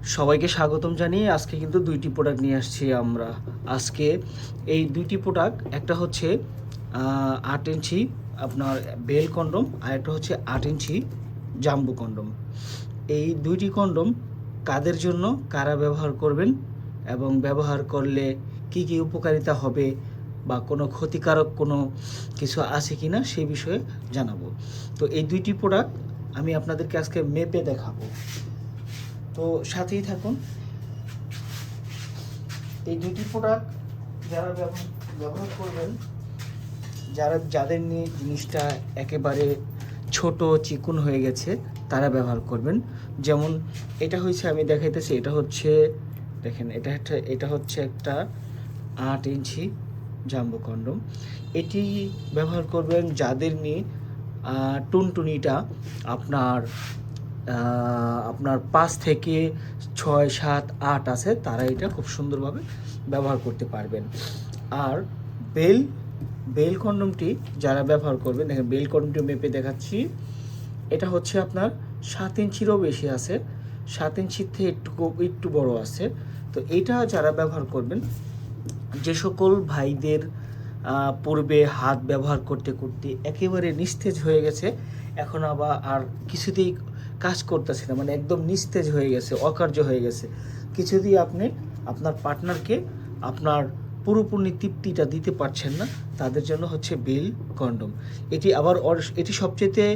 সবাইকে স্বাগতম জানিয়ে আজকে কিন্তু দুইটি প্রোডাক্ট নিয়ে আসছি আমরা। আজকে এই দুইটি প্রোডাক্ট, একটা হচ্ছে 8 ইঞ্চি আপনার বেল কন্ডম, আর একটা হচ্ছে 8 ইঞ্চি জাম্বো কন্ডম। এই দুইটি কন্ডম কাদের জন্য, কারা ব্যবহার করবেন এবং ব্যবহার করলে কি কি উপকারিতা হবে বা কোনো ক্ষতিকারক কোনো কিছু আছে কি না সেই বিষয়ে জানাবো। তো এই দুইটি প্রোডাক্ট আমি আপনাদেরকে আজকে মেপে দেখাবো, তো সাথেই থাকুন। এই দুটি প্রোডাক্ট যারা ব্যবহার করবেন, যাদের নিয়ে জিনিসটা একেবারে ছোট চিকুন হয়ে গেছে, তারা ব্যবহার করবেন। যেমন এটা হচ্ছে, আমি দেখাইতেছি, এটা হচ্ছে, দেখেন, এটা হচ্ছে একটা 8 ইঞ্চি জাম্বো কন্ডম। এটি ব্যবহার করবেন যাদের নিয়ে টুনটুনিটা আপনার 5 থেকে 6, 7, 8 আছে, তারা এটা খুব সুন্দরভাবে ব্যবহার করতে পারবেন। আর বেল কন্ডমটি যারা ব্যবহার করবেন, দেখেন বেল কন্ডমটি মেপে দেখাচ্ছি। এটা হচ্ছে আপনার 7 ইঞ্চিরও বেশি আছে, 7 ইঞ্চির থেকে একটু বড় আছে। তো এটা যারা ব্যবহার করবেন, যে সকল ভাইদের পূর্বে হাত ব্যবহার করতে করতে একেবারে নিস্তেজ হয়ে গেছে, এখন আবার আর কিছুতেই কাজ করতেছে না, মানে একদম নিস্তেজ হয়ে গেছে, অকার্য হয়ে গেছে, কিছুতেই আপনি আপনার পার্টনারকে আপনার পুরোপুরি তৃপ্তিটা দিতে পারছেন না, তাদের জন্য হচ্ছে বেল কন্ডম। এটি সবচেয়ে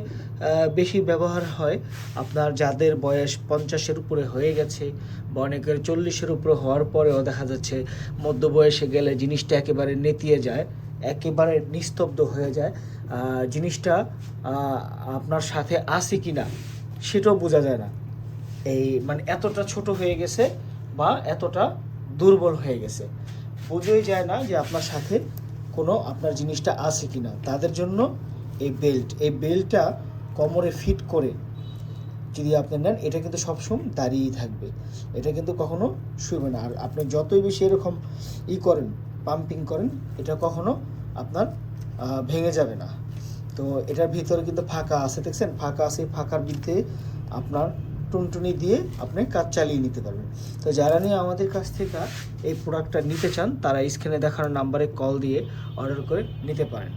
বেশি ব্যবহার হয় আপনার যাদের বয়স 50-এর উপরে হয়ে গেছে, বা অনেকের 40-এর উপরে হওয়ার পরেও দেখা যাচ্ছে মধ্য বয়সে গেলে জিনিসটা একেবারে নেতিয়ে যায়, একেবারে নিস্তব্ধ হয়ে যায়, জিনিসটা আপনার সাথে আছে কি না সেটাও বোঝা যায় না, এই মানে এতটা ছোট হয়ে গেছে বা এতটা দুর্বল হয়ে গেছে, বোঝাই যায় না যে আপনার সাথে কোনো আপনার জিনিসটা আছে কি না। তাদের জন্য এই বেল্টটা কোমরে ফিট করে যদি আপনি নেন, এটা কিন্তু সবসময় দাঁড়িয়েই থাকবে, এটা কিন্তু কখনো শুবে না। আর আপনি যতই বেশি এরকম করেন, পাম্পিং করেন, এটা কখনো আপনার ভেঙে যাবে না। তো এটার ভিতরে কিন্তু ফাঁকা আছে, দেখছেন ফাঁকা আছে, ফাঁকার ভিতরে আপনার টুনটুনি দিয়ে আপনি কাজ চালিয়ে নিতে পারবেন। তো যারা নিয়ে আমাদের কাছ থেকে এই প্রোডাক্টটা নিতে চান, তারা স্ক্রিনে দেখানো নাম্বারে কল দিয়ে অর্ডার করে নিতে পারেন।